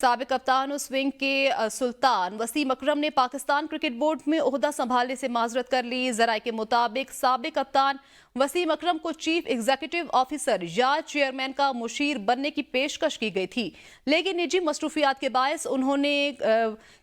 साबिक कप्तान और स्विंग के सुल्तान वसीम अकरम ने पाकिस्तान क्रिकेट बोर्ड में ओहदा संभालने से माजरत कर ली। जराये के मुताबिक साबिक कप्तान वसीम अकरम को चीफ एग्जीक्यूटिव ऑफिसर या चेयरमैन का मुशीर बनने की पेशकश की गई थी, लेकिन निजी मसरूफियात के बायस उन्होंने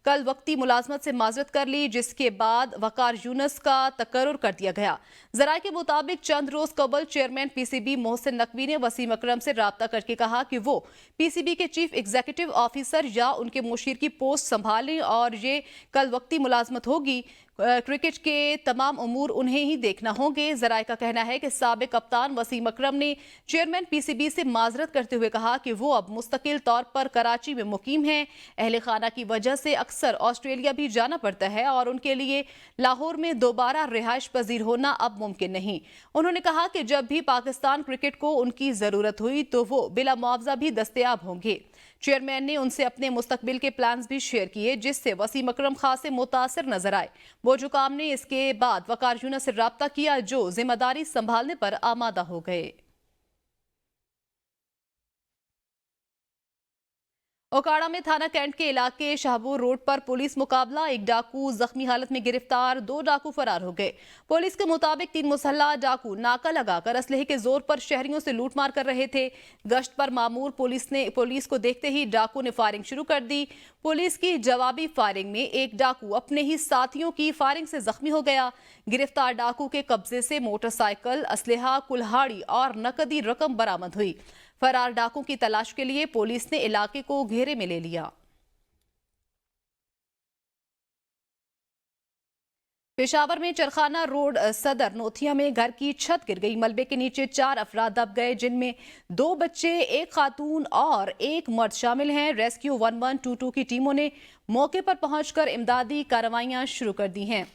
कल वक्ती मुलाजमत से माजरत कर ली, जिसके बाद वकार यूनुस का तकर्रुर कर दिया गया। जराये के मुताबिक चंद रोज कबल चेयरमैन पीसीबी मोहसिन नकवी ने वसीम अकरम से राब्ता करके कहा कि वो पीसीबी के चीफ एग्जीक्यूटिव ऑफिसर या उनके मुशीर की पोस्ट संभालें और ये कल वक्ती मुलाजमत होगी। क्रिकेट के तमाम उमूर उन्हें ही देखना होंगे। जराये का कहना है कि साबिक कप्तान वसीम अकरम ने चेयरमैन पीसीबी से माजरत करते हुए कहा कि वो अब मुस्तकिल तौर पर कराची में मुकीम हैं। अहले खाना की वजह से अक्सर ऑस्ट्रेलिया भी जाना पड़ता है और उनके लिए लाहौर में दोबारा रिहाइश पजीर होना अब मुमकिन नहीं। उन्होंने कहा कि जब भी पाकिस्तान क्रिकेट को उनकी जरूरत हुई तो वो बिला मुआवजा भी दस्तयाब होंगे। चेयरमैन ने उनसे अपने मुस्तकबिल के प्लान्स भी शेयर किए, जिससे वसीम अकरम खासे मुतासिर नजर आए। बोजुकाम ने इसके बाद वकार यूनुस से राब्ता किया, जो जिम्मेदारी संभालने पर आमादा हो गए। ओकाड़ा में थाना कैंट के इलाके शाहपुर रोड पर पुलिस मुकाबला, एक डाकू जख्मी हालत में गिरफ्तार, 2 डाकू फरार हो गए। पुलिस के मुताबिक 3 मुसल्ला डाकू नाका लगाकर असलहे के जोर पर शहरियों से लूटमार कर रहे थे। गश्त पर मामूर पुलिस को देखते ही डाकू ने फायरिंग शुरू कर दी। पुलिस की जवाबी फायरिंग में एक डाकू अपने ही साथियों की फायरिंग से जख्मी हो गया। गिरफ्तार डाकू के कब्जे से मोटरसाइकिल, असलहा, कुल्हाड़ी और नकदी रकम बरामद हुई। फरार डाकू की तलाश के लिए पुलिस ने इलाके को घेरे में ले लिया। पेशावर में चरखाना रोड सदर नोथिया में घर की छत गिर गई। मलबे के नीचे 4 अफराद दब गए, जिनमें 2 बच्चे, 1 खातून और 1 मर्द शामिल हैं। रेस्क्यू 1122 की टीमों ने मौके पर पहुंचकर इमदादी कार्रवाइयां शुरू कर दी हैं।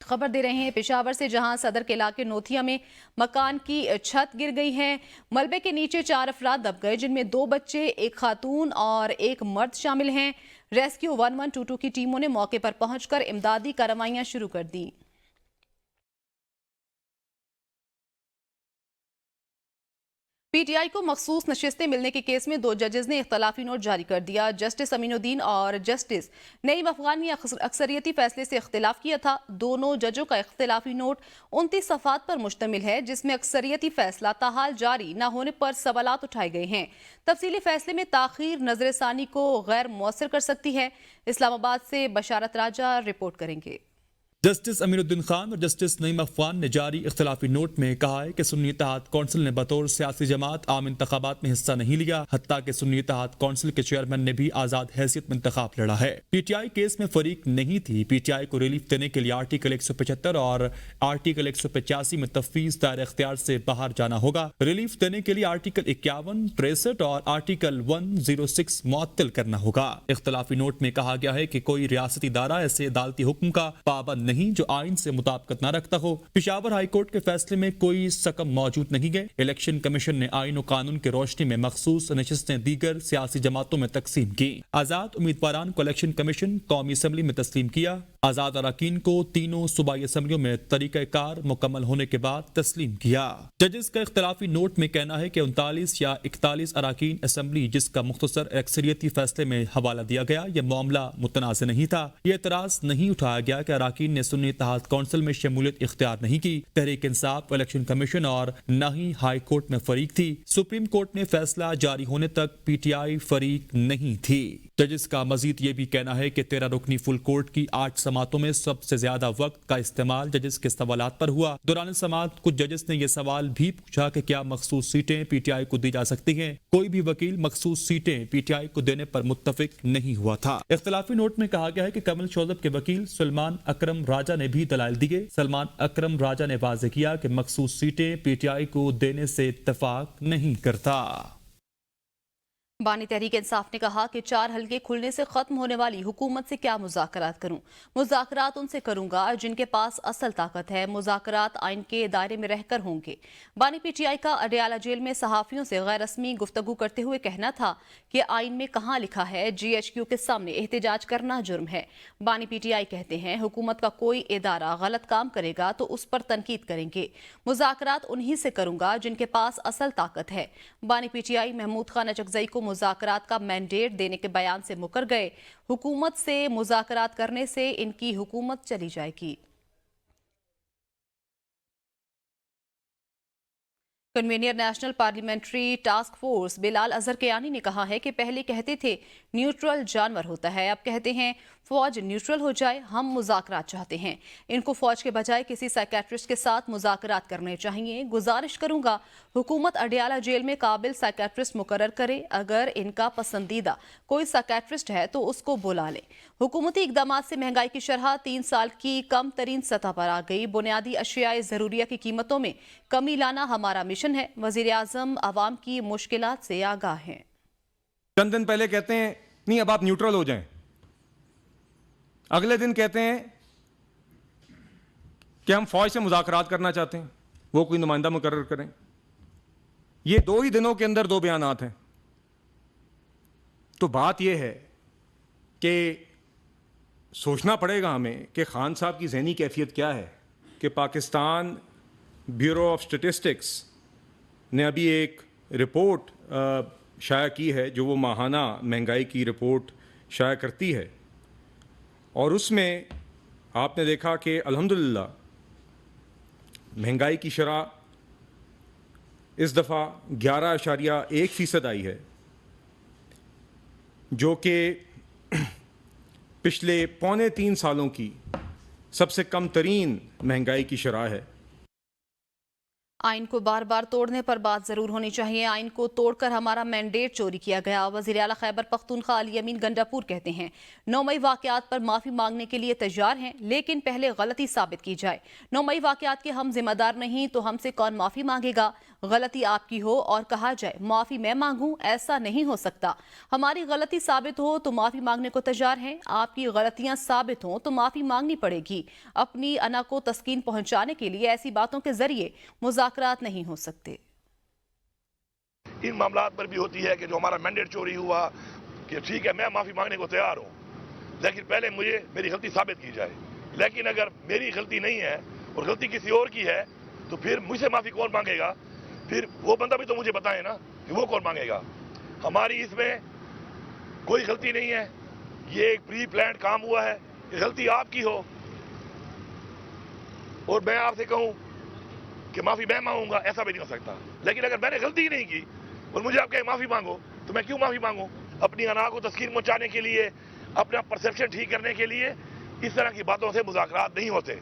खबर दे रहे हैं पेशावर से, जहां सदर के इलाके नोथिया में मकान की छत गिर गई है। मलबे के नीचे 4 अफराद दब गए, जिनमें 2 बच्चे, 1 खातून और 1 मर्द शामिल हैं। रेस्क्यू 1122 की टीमों ने मौके पर पहुंचकर इमदादी कार्रवाइयां शुरू कर दी। पीटीआई को मखसूस नशिस्तें मिलने के केस में 2 जजेस ने इख्तलाफी नोट जारी कर दिया। जस्टिस अमीनुद्दीन और जस्टिस नईम अफगान ने अक्सरियती फैसले से इख्तिलाफ किया था। दोनों जजों का इख्तिलाफी नोट 29 सफ़ात पर मुश्तमिल है, जिसमें अक्सरियती फैसला ताहाल जारी न होने पर सवालात उठाए गए हैं। तफसीली फैसले में ताखीर नजरसानी को गैर मौसर कर सकती है। इस्लामाबाद से बशारत राजा रिपोर्ट करेंगे। जस्टिस अमीनुद्दीन खान और जस्टिस नईम अफगान ने जारी इख्तिलाफी नोट में कहा है कि सुन्नी इत्तेहाद कौंसिल ने बतौर सियासी जमात आम इंतखाबात में हिस्सा नहीं लिया। हत्ता कि सुन्नी इत्तेहाद कौंसिल के चेयरमैन ने भी आजाद हैसियत में इंतखाब लड़ा है। पीटीआई केस में फरीक नहीं थी। पीटीआई को रिलीफ देने के लिए आर्टिकल 175 और आर्टिकल 185 में तफवीज दायरे इख्तियार से बाहर जाना होगा। रिलीफ देने के लिए आर्टिकल 51, 63 और आर्टिकल 106 मुअत्तल करना होगा। इख्तिलाफी नोट में कहा गया है कि कोई रियासती इदारा ऐसे अदालती हुक्म का पाबंद नहीं जो आइन से मुताबिकत न रखता हो। पेशावर हाई कोर्ट के फैसले में कोई सकम मौजूद नहीं गए। इलेक्शन कमीशन ने आइन और कानून की रोशनी में मखसूस नशिस्तें दीगर सियासी जमातों में तकसीम की। आजाद उम्मीदवारान को इलेक्शन कमीशन कौमी असम्बली में तस्लीम किया। आजाद अरकान को तीनों सूबाई असम्बलियों में तरीक़ाकार मुकम्मल होने के बाद तस्लीम किया। जजेस का इख्तिलाफी नोट में कहना है कि 39 या 41 अरकान असम्बली जिसका मुख्तसर अक्सरियती फैसले में हवाला दिया गया, यह मामला मुतनाज़ नहीं था। यह एतराज नहीं उठाया गया कि अरकान ने सुन्नी इत्तेहाद कौंसिल में शमूलियत इख्तियार नहीं की। तहरीक इंसाफ, इलेक्शन कमीशन और न ही हाई कोर्ट में फरीक थी। सुप्रीम कोर्ट में फैसला जारी होने तक पीटीआई फरीक नहीं थी। जजेस का मजीद ये भी कहना है कि 13 रुकनी फुल कोर्ट की 8 समातों में सबसे ज्यादा वक्त का इस्तेमाल जजेस के सवालात पर हुआ। दौरान समात कुछ जजेस ने यह सवाल भी पूछा कि क्या मखसूस सीटें पीटीआई को दी जा सकती हैं। कोई भी वकील मखसूस सीटें पीटीआई को देने पर मुत्तफिक नहीं हुआ था। इख्तिलाफी नोट में कहा गया है कि कमल शोजब के वकील सलमान अकरम राजा ने भी दलाइल दिए। सलमान अकरम राजा ने वाज़ेह किया कि मखसूस सीटें पीटीआई को देने से इत्तफाक नहीं करता। बानी तहरीक इंसाफ ने कहा कि 4 हलके खुलने से खत्म होने वाली हुकूमत से क्या मुज़ाकरात करूं। मुज़ाकरात उनसे करूंगा जिनके पास असल ताकत है। मुज़ाकरात आइन के दायरे में रहकर होंगे। बानी पीटीआई का अडयाला जेल में सहाफ़ियों से गैर रस्मी गुफ्तगू करते हुए कहना था कि आइन में कहाँ लिखा है GHQ के सामने एहतजाज करना जुर्म है। बानी पीटीआई कहते हैं हुकूमत का कोई इदारा गलत काम करेगा तो उस पर तनकीद करेंगे। मुज़ाकरात उन्हीं से करूंगा जिनके पास असल ताकत है। बानी पीटीआई महमूद खान अचकजई को मुज़ाकरात का मैंडेट देने के बयान से मुकर गए। हुकूमत से मुज़ाकरात करने से इनकी हुकूमत चली जाएगी। Convener national parliamentary task force Bilal Azhar Kiyani ने कहा है कि पहले कहते थे न्यूट्रल जानवर होता है, अब कहते हैं फौज न्यूट्रल हो जाए। हम मुज़ाकरात चाहते हैं, इनको फौज के बजाय किसी साइकेट्रिस्ट के साथ मुज़ाकरात करने चाहिए। गुजारिश करूंगा हुकूमत अडियाला जेल में काबिल साइकेट्रिस्ट मुकर्रर करे। अगर इनका पसंदीदा कोई साइकेट्रिस्ट है तो उसको बुला ले। हुकूमती इकदाम से महंगाई की शरह 3 साल की कम तरीन सतह पर आ गई। बुनियादी अशियाए ज़रूरिया की कीमतों में कमी लाना हमारा मिशन है। वज़ीर आज़म आवाम की मुश्किलात से आगाह हैं। चंद दिन पहले कहते हैं नहीं अब आप न्यूट्रल हो जाएं, अगले दिन कहते हैं कि हम फौज से मुज़ाकरात करना चाहते हैं, वो कोई नुमाइंदा मुकर्रर करें। ये 2 ही दिनों के अंदर 2 बयानात हैं। तो बात यह है कि सोचना पड़ेगा हमें कि खान साहब की ज़हनी कैफियत क्या है कि पाकिस्तान ब्यूरो ऑफ स्टैटिस्टिक्स ने अभी एक रिपोर्ट शाया की है, जो वो माहाना महंगाई की रिपोर्ट शाया करती है, और उसमें आपने देखा कि अल्हम्दुलिल्लाह महंगाई की शरह इस दफ़ा 11.1% आई है, जो कि पिछले 2.25 सालों की सबसे कम तरीन महंगाई की शरह है। आइन को बार बार तोड़ने पर बात जरूर होनी चाहिए। आइन को तोड़कर हमारा मैंडेट चोरी किया गया। वज़ीर आला खैबर पख्तूनख्वा अली अमीन गंडापुर कहते हैं 9 मई वाकयात पर माफी मांगने के लिए तैयार हैं, लेकिन पहले गलती साबित की जाए। 9 मई वाकयात के हम जिम्मेदार नहीं तो हमसे कौन माफी मांगेगा। गलती आपकी हो और कहा जाए माफी मैं मांगूं, ऐसा नहीं हो सकता। हमारी गलती साबित हो तो माफी मांगने को तैयार हैं, आपकी गलतियां साबित हो तो माफी मांगनी पड़ेगी। अपनी अना को तस्कीन पहुंचाने के लिए ऐसी बातों के जरिए मुज़ाकरात नहीं हो सकते। इन मामलात पर भी होती है कि जो हमारा मैंडेट चोरी हुआ, कि ठीक है मैं माफी मांगने को तैयार हूं, लेकिन पहले मुझे मेरी गलती साबित की जाए। लेकिन अगर मेरी गलती नहीं है और गलती किसी और की है तो फिर मुझसे माफी कौन मांगेगा? फिर वो बंदा भी तो मुझे बताए ना कि वो कौन मांगेगा। हमारी इसमें कोई गलती नहीं है, ये एक प्री प्लान्ड काम हुआ है। कि गलती आपकी हो और मैं आपसे कहूं कि माफी मैं मांगूंगा, ऐसा भी नहीं हो सकता। लेकिन अगर मैंने गलती ही नहीं की और मुझे आप कहे माफी मांगो, तो मैं क्यों माफी मांगू? अपनी अना को तस्कीन पहुंचाने के लिए, अपना परसेप्शन ठीक करने के लिए इस तरह की बातों से मुज़ाकरात नहीं होते।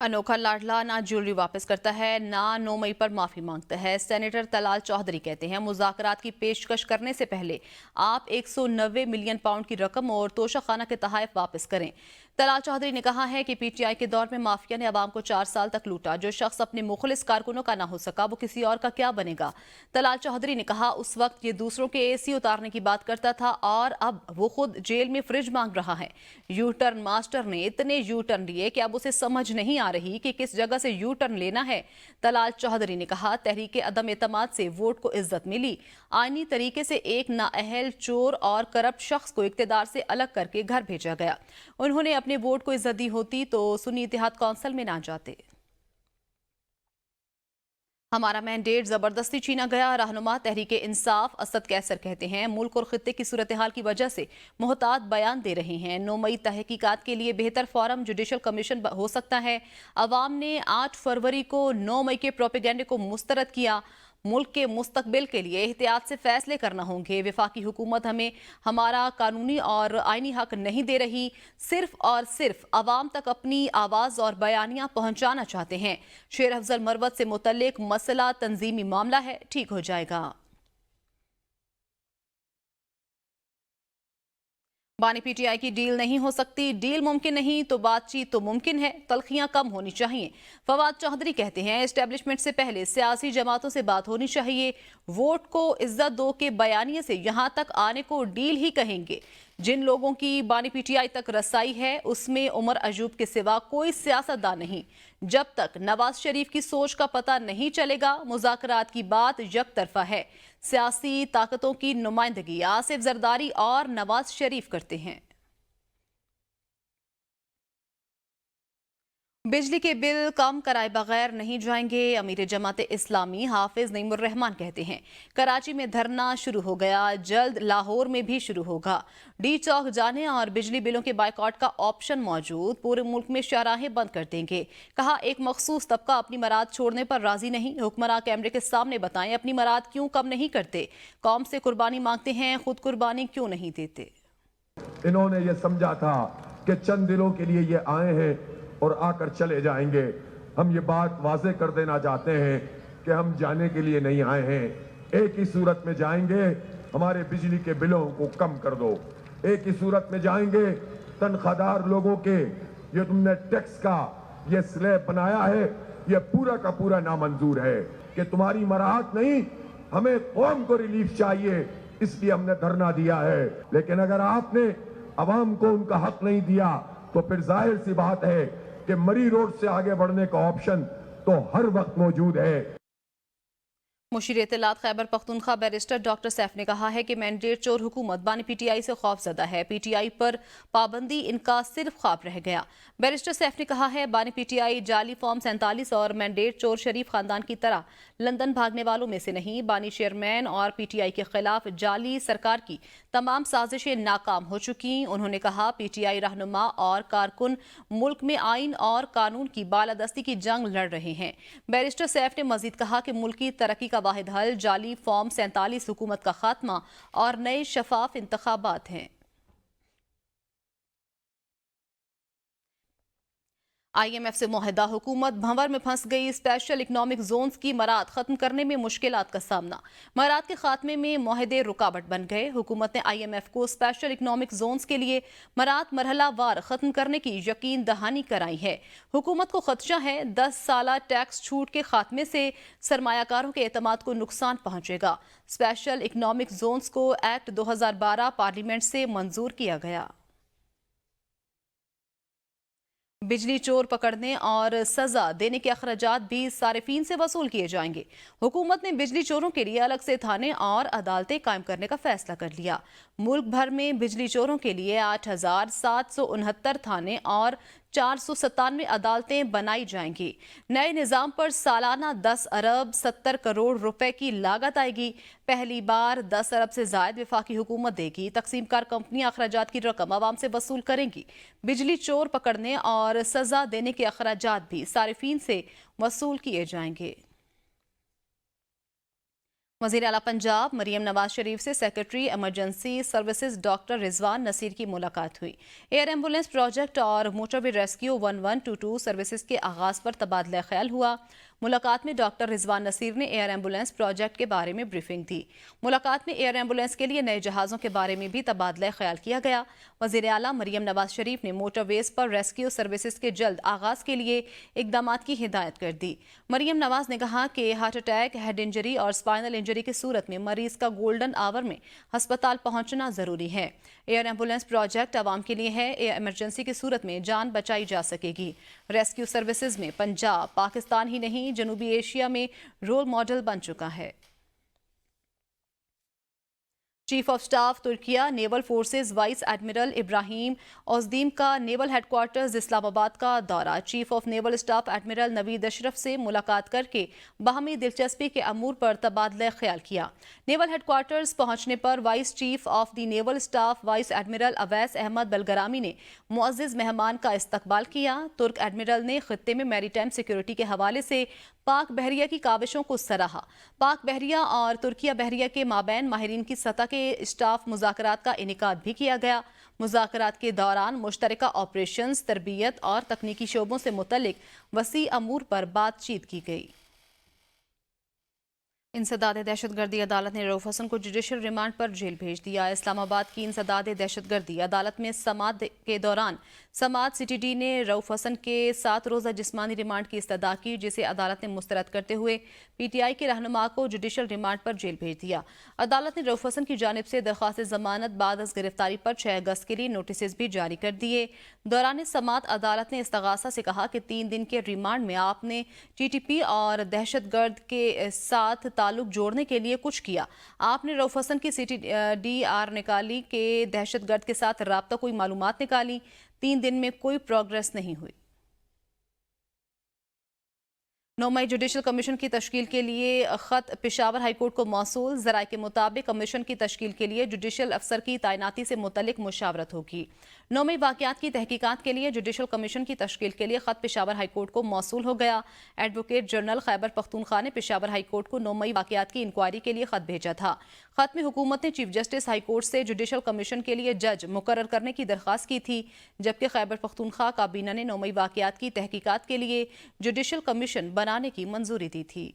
अनोखा लाडला ना ज्वेलरी वापस करता है ना 9 मई पर माफी मांगता है। सेनेटर तलाल चौधरी कहते हैं मुज़ाकरात की पेशकश करने से पहले आप 190 मिलियन पाउंड की रकम और तोशाखाना के तहाइफ वापस करें। तलाल चौधरी ने कहा है कि पीटीआई के दौर में माफिया ने अवाम को 4 साल तक लूटा। जो शख्स अपने मुखलिस कारकुनों का ना हो सका वो किसी और का क्या बनेगा। तलाल चौधरी ने कहा उस वक्त ये दूसरों के एसी उतारने की बात करता था और अब वो खुद जेल में फ्रिज मांग रहा है। यू टर्न मास्टर ने इतने यू टर्न लिए कि अब उसे समझ नहीं आ रही कि किस जगह से यू टर्न लेना है। तलाल चौधरी ने कहा तहरीक अदम एतमाद से वोट को इज्जत मिली। आईनी तरीके से एक नाअहल, चोर और करप्ट शख्स को इक्तदार से अलग करके घर भेजा गया। उन्होंने अपने वोट को इज्जत दी होती तो सुन्नी इत्तेहाद कौंसिल में ना जाते। हमारा मैंडेट जबरदस्ती छीना गया। रहनुमा तहरीक इंसाफ असद कैसर कहते हैं मुल्क और खित्ते की सूरत हाल की वजह से मोहतात बयान दे रहे हैं। 9 मई तहकीकात के लिए बेहतर फोरम जुडिशल कमीशन हो सकता है। अवाम ने 8 फरवरी को 9 मई के प्रोपेगेंडे को मुस्तरद किया। मुल्क के मुस्तकबिल के लिए एहतियात से फैसले करना होंगे। वफाकी हुकूमत हमें हमारा कानूनी और आईनी हक नहीं दे रही, सिर्फ और सिर्फ अवाम तक अपनी आवाज़ और बयानियां पहुंचाना चाहते हैं। शेर अफजल मरवत से मुतल्लिक मसला तंजीमी मामला है, ठीक हो जाएगा। बानी पीटीआई की डील नहीं हो सकती। डील मुमकिन नहीं तो बातचीत तो मुमकिन है, तलखियां कम होनी चाहिए। फवाद चौधरी कहते हैं एस्टेब्लिशमेंट से पहले सियासी जमातों से बात होनी चाहिए। वोट को इज्जत दो के बयानिए से यहां तक आने को डील ही कहेंगे। जिन लोगों की बानी पीटीआई तक रसाई है उसमें उमर अयूब के सिवा कोई सियासतदान नहीं। जब तक नवाज शरीफ की सोच का पता नहीं चलेगा मुज़ाकरात की बात यकतरफा है। सियासी ताकतों की नुमाइंदगी आसिफ जरदारी और नवाज शरीफ करते हैं। बिजली के बिल कम कराए बगैर नहीं जाएंगे, अमीर जमात इस्लामी हाफिज नईमुर रहमान कहते हैं। कराची में धरना शुरू हो गया, जल्द लाहौर में भी शुरू होगा। डी चौक जाने और बिजली बिलों के बाइकआउट का ऑप्शन मौजूद, पूरे मुल्क में शाहराहें बंद कर देंगे। कहा एक मखसूस तबका अपनी मराद छोड़ने पर राजी नहीं, हुक्मरान कैमरे के सामने बताएं अपनी मराद क्यों कम नहीं करते। कौम से कुर्बानी मांगते हैं, खुद कुर्बानी क्यों नहीं देते। इन्होंने ये समझा था कि चंद दिनों के लिए ये आए हैं और आकर चले जाएंगे। हम ये बात वाज़ेह कर देना चाहते हैं कि हम जाने के लिए नहीं आए हैं। एक ही सूरत में जाएंगे, हमारे बिजली के बिलों को कम कर दो। एक ही सूरत में जाएंगे, तनख्वाहदार लोगों के ये तुमने टैक्स का ये स्लैब बनाया है, ये पूरा का पूरा नामंजूर है कि तुम्हारी मराहत नहीं, हमें कौम को रिलीफ चाहिए, इसलिए हमने धरना दिया है। लेकिन अगर आपने अवाम को उनका हक नहीं दिया तो फिर जाहिर सी बात है कि मरी रोड से आगे बढ़ने का ऑप्शन तो हर वक्त मौजूद है। मुशीर इत्तलात खैबर पख्तूनख्वा बैरिस्टर डॉक्टर सैफ ने कहा है कि मैंडेट चोर हुकूमत बानी पीटीआई से खौफजदा है, पीटीआई पर पाबंदी इनका सिर्फ ख्वाब रह गया। बैरिस्टर सैफ ने कहा है बानी पीटीआई जाली फॉर्म 47 और मैंडेट चोर शरीफ खानदान की तरह लंदन भागने वालों में से नहीं। बानी चेयरमैन और पीटीआई के खिलाफ जाली सरकार की तमाम साजिशें नाकाम हो चुकी। उन्होंने कहा पीटीआई रहनुमा और कारकुन मुल्क में आइन और कानून की बालादस्ती की जंग लड़ रहे हैं। बैरिस्टर सैफ ने मजीद कहा कि मुल्क की तरक्की का वाहिद हल जाली फॉर्म 47 हुकूमत का खात्मा और नए शफाफ इंतखाबात हैं। IMF से मुआहदा, हुकूमत भंवर में फंस गई, स्पेशल इकनॉमिक जोन्स की मराद खत्म करने में मुश्किलात का सामना। मराद के खात्मे में मुआहदे रुकावट बन गए। हुकूमत ने IMF को स्पेशल इकनॉमिक जोन्स के लिए मराद मरहला वार खत्म करने की यकीन दहानी कराई है। हुकूमत को खदशा है 10 साला टैक्स छूट के खात्मे से सरमायाकारों के एतमाद को नुकसान पहुंचेगा। स्पेशल इकनॉमिक जोन्स को एक्ट 2012 पार्लियामेंट से मंजूर किया गया। बिजली चोर पकड़ने और सजा देने के अखराजात भी सारिफीन से वसूल किए जाएंगे। हुकूमत ने बिजली चोरों के लिए अलग से थाने और अदालतें कायम करने का फैसला कर लिया। मुल्क भर में बिजली चोरों के लिए 8,769 थाने और 497 अदालतें बनाई जाएंगी। नए निज़ाम पर सालाना 10 अरब 70 करोड़ रुपए की लागत आएगी। पहली बार 10 अरब से जायद वफाकी हुकूमत देगी। तकसीमकार कंपनियां अखराजात की रकम आवाम से वसूल करेंगी। बिजली चोर पकड़ने और सजा देने के अखराजात भी सारिफीन से वसूल किए जाएंगे। वज़ीर आला पंजाब मरीम नवाज शरीफ से secretary emergency services doctor Rizwan Naseer की मुलाकात हुई। एयर एम्बुलेंस प्रोजेक्ट और मोटरवे रेस्क्यू 1122 सर्विसेज के आगाज पर तबादला ख्याल हुआ। मुलाकात में डॉक्टर रिजवान नसीर ने एयर एम्बुलेंस प्रोजेक्ट के बारे में ब्रीफिंग दी। मुलाकात में एयर एम्बुलेंस के लिए नए जहाज़ों के बारे में भी तबादला ख्याल किया गया। वज़ीर आला मरीम नवाज शरीफ ने मोटरवेज पर रेस्क्यू सर्विसेज के जल्द आगाज के लिए इकदामात की हिदायत कर दी। मरीम नवाज ने कहा कि हार्ट अटैक, हेड इंजरी और स्पाइनल इंजरी की सूरत में मरीज का गोल्डन आवर में अस्पताल पहुंचना जरूरी है। एयर एम्बुलेंस प्रोजेक्ट आवाम के लिए है। इमरजेंसी की सूरत में जान बचाई जा सकेगी। रेस्क्यू सर्विसेज में पंजाब पाकिस्तान ही नहीं जनूबी एशिया में रोल मॉडल बन चुका है। Chief of staff Turkiye naval forces vice admiral Ibrahim Ozdemir का नेवल हेडक्वार्टर्स इस्लामाबाद का दौरा। Chief of naval staff admiral Naveed Ashraf से मुलाकात करके बाहमी दिलचस्पी के अमूर पर तबादला ख्याल किया। नेवल हेडक्वार्टर्स पहुंचने पर vice chief of the naval staff vice admiral Awais Ahmed Bilgrami ने मुअज़्ज़िज़ मेहमान का इस्तकबाल किया। तुर्क एडमिरल ने खित्ते में मैरीटाइम सिक्योरिटी के हवाले से पाक बहरिया की काविशों को सराहा। पाक बहरिया और तुर्किया बहरिया के माबैन माहिरीन की सतह के स्टाफ मुज़ाकरात का इनेकाद भी किया गया। मुज़ाकरात के दौरान मुश्तरका ऑपरेशंस, तरबियत और तकनीकी शोबों से मुतल्लिक वसी अमूर पर बातचीत की गई। इंसदाद दहशतगर्दी अदालत ने रऊफ हसन को जुडिशल रिमांड पर जेल भेज दिया। इस्लामाबाद की इंसदाद दहशतगर्दी अदालत में समाअत के दौरान समाअत CTD ने रऊफ हसन के 7 रोज़ा जिस्मानी रिमांड की इस्तदा की, जिसे अदालत ने मुस्तरद करते हुए PTI के रहनुमा को जुडिशल रिमांड पर जेल भेज दिया। अदालत ने रऊफ हसन की जानिब से दरख्वास्त जमानत बाद अज गिरफ्तारी पर 6 अगस्त के लिए नोटिस भी जारी कर दिए। दौरान समाअत अदालत ने इस्तगासा से कहा कि 3 दिन के रिमांड में आपने TTP और दहशतगर्द के साथ ताल्लुक जोड़ने के लिए कुछ किया। आपने रऊफ हसन की CTDR निकाली के दहशतगर्द के साथ राब्ता कोई मालूमात निकाली। 3 दिन में कोई प्रोग्रेस नहीं हुई। 9 मई जुडिशल कमीशन की तश्कील के लिए खत पेशावर हाई कोर्ट को मौसूल। ज़राए के मुताबिक कमीशन की तश्कील के लिए जुडिशल अफसर की तैनाती से मुतल्लिक मुशावरत होगी। 9 मई वाक़यात की तहकीकात के लिए जुडिशल कमीशन की तश्कील के लिए खत पेशावर हाई कोर्ट को मौसूल हो गया। एडवोकेट जनरल खैबर पख्तूनख्वा ने पेशावर हाई कोर्ट को 9 मई वाक़यात की इंक्वायरी के लिए खत भेजा था। खत में हुकूमत ने चीफ जस्टिस हाई कोर्ट से जुडिशल कमीशन के लिए जज मुकर्रर करने की दरख्वास्त की थी, जबकि खैबर पख्तूनख्वा काबीना ने 9 मई वाक़यात की तहकीकात के लिए जुडिशल कमीशन बनाने की मंजूरी दी थी।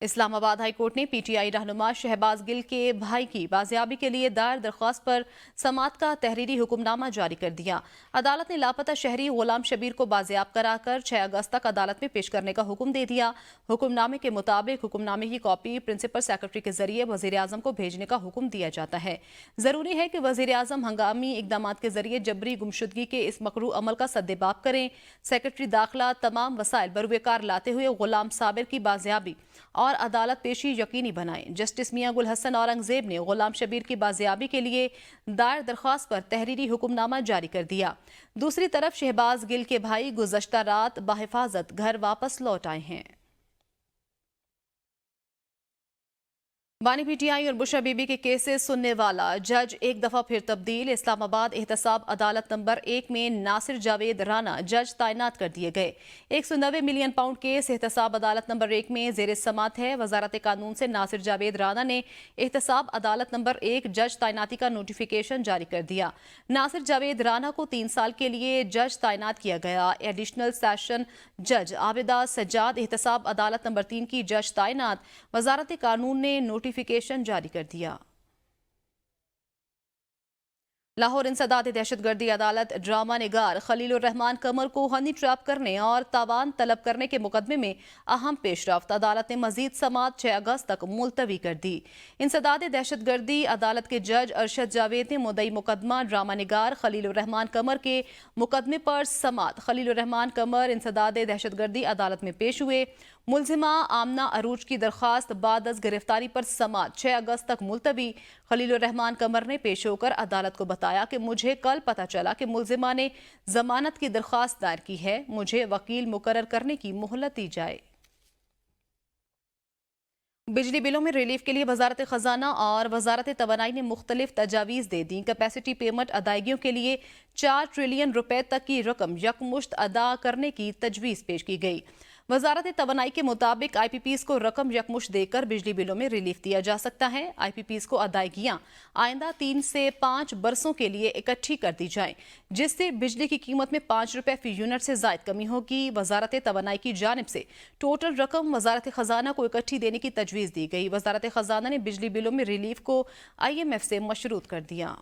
इस्लामाबाद हाई कोर्ट ने पीटीआई रहनुमा शहबाज गिल के भाई की बाजियाबी के लिए दायर दरख्वास्त पर समाअत का तहरीरी हुक्मनामा जारी कर दिया। अदालत ने लापता शहरी गुलाम शबीर को बाजियाब कराकर 6 अगस्त तक अदालत में पेश करने का हुक्म दे दिया। हुक्मनामे के मुताबिक हुक्मनामे की कॉपी प्रिंसिपल सेक्रेटरी के जरिए वज़ीर-ए-आज़म को भेजने का हुक्म दिया जाता है। जरूरी है कि वज़ीर-ए-आज़म हंगामी इकदाम के जरिए जबरी गुमशुदगी के इस मकरू अमल का सद्देबाब करें। सेक्रेटरी दाखिला तमाम वसाइल बरूएकार लाते हुए गुलाम साबिर की बाजियाबी और अदालत पेशी यकीनी बनाएं। जस्टिस मियां गुल हसन औरंगजेब ने गुलाम शबीर की बाजियाबी के लिए दायर दरख्वास्त पर तहरीरी हुक्मनामा जारी कर दिया। दूसरी तरफ शहबाज गिल के भाई गुज़श्ता रात बाहिफाजत घर वापस लौट आए हैं। बानी पीटीआई और बुशरा बीबी के केसेस सुनने वाला जज एक दफा फिर तब्दील। इस्लामाबाद एहतसाब अदालत नंबर 1 में नासिर जावेद राना जज तैनात कर दिए गए। 190 मिलियन पाउंड केस एहतसाब अदालत नंबर 1 में जेर समात है। वजारत कानून से नासिर जावेद राना ने एहतसाब अदालत नंबर 1 जज तैनाती का नोटिफिकेशन जारी कर दिया। नासिर जावेद राना को 3 साल के लिए जज तैनात किया गया। एडिशनल सेशन जज आबिदा सज्जाद एहतसाब अदालत नंबर 3 की जज तैनात। वजारत कानून ने नोटिफिकेशन जारी कर दिया। लाहौर इंसदाद दहशतगर्दी अदालत ड्रामा निगार खलीलुर रहमान कमर को हनी ट्रैप करने और तावान तलब करने के मुकदमे में अहम पेशरफ्त। अदालत ने मजीद समाअत 6 अगस्त तक मुलतवी कर दी। इंसदाद दहशतगर्दी अदालत के जज अरशद जावेद ने मुद्दई मुकदमा ड्रामा निगार खलीलुर रहमान कमर के मुकदमे पर समाअत। खलीलुर रहमान कमर इंसदाद दहशतगर्दी अदालत में पेश हुए। मुलजिमा आमना अरूज की दरख्वास्त बाद अज गिरफ्तारी पर समाअत 6 अगस्त तक मुलतवी। खलीलुर रहमान कमर ने पेश होकर अदालत को बताया कि मुझे कल पता चला कि मुलजिमा ने जमानत की दरख्वास्त दायर की है, मुझे वकील मुकर्रर करने की मोहलत दी जाए। बिजली बिलों में रिलीफ के लिए वजारत खजाना और वजारत तवानाई ने मुख्तलिफ तजावीज़ दे दी। कैपेसिटी पेमेंट अदायगियों के लिए 4 ट्रिलियन रुपए तक की रकम यकमुश्त अदा करने की तजवीज़ पेश की गई। वजारत तवानाई के मुताबिक IPPs को रकम यकमुश्त देकर बिजली बिलों में रिलीफ दिया जा सकता है। IPPs को अदायगियां आइंदा 3 से 5 बरसों के लिए इकट्ठी कर दी जाएं, जिससे बिजली की कीमत में 5 रुपए फी यूनिट से जायद कमी होगी। वजारत तवानाई की जानिब से टोटल रकम वजारत खजाना को इकट्ठी देने की तजवीज़ दी गई। वजारत खजाना ने बिजली बिलों में रिलीफ को IMF से मशरूत कर दिया।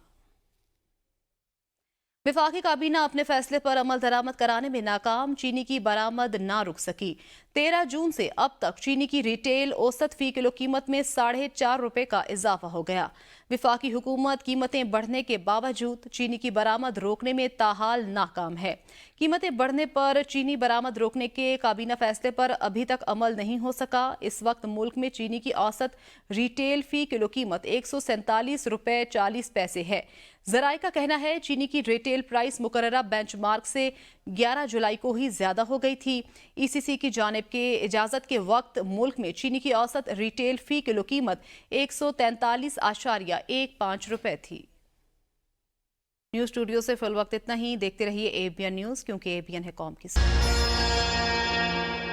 वफाकी काबीना अपने फैसले पर अमल दरामद कराने में नाकाम। चीनी की बरामद ना रुक सकी। 13 जून से अब तक चीनी की रिटेल औसत फी किलो कीमत में 4.5 रुपए का इजाफा हो गया। वफाकी हुकूमत कीमतें बढ़ने के बावजूद चीनी की बरामद रोकने में ताहाल नाकाम है। कीमतें बढ़ने पर चीनी बरामद रोकने के काबीना फैसले पर अभी तक अमल नहीं हो सका। इस वक्त मुल्क में चीनी की औसत रिटेल फी किलो कीमत 147 रुपए 40 पैसे है। ज़राए का कहना है चीनी की रिटेल प्राइस मुकर्ररा बेंचमार्क से 11 जुलाई को ही ज्यादा हो गई थी। ECC की जानिब के इजाजत के वक्त मुल्क में चीनी की औसत रिटेल फी किलो कीमत 143.15 रुपए थी। न्यूज़ स्टूडियो से फिल वक्त इतना ही। देखते रहिए ABN न्यूज़, क्योंकि ABN है कौम की।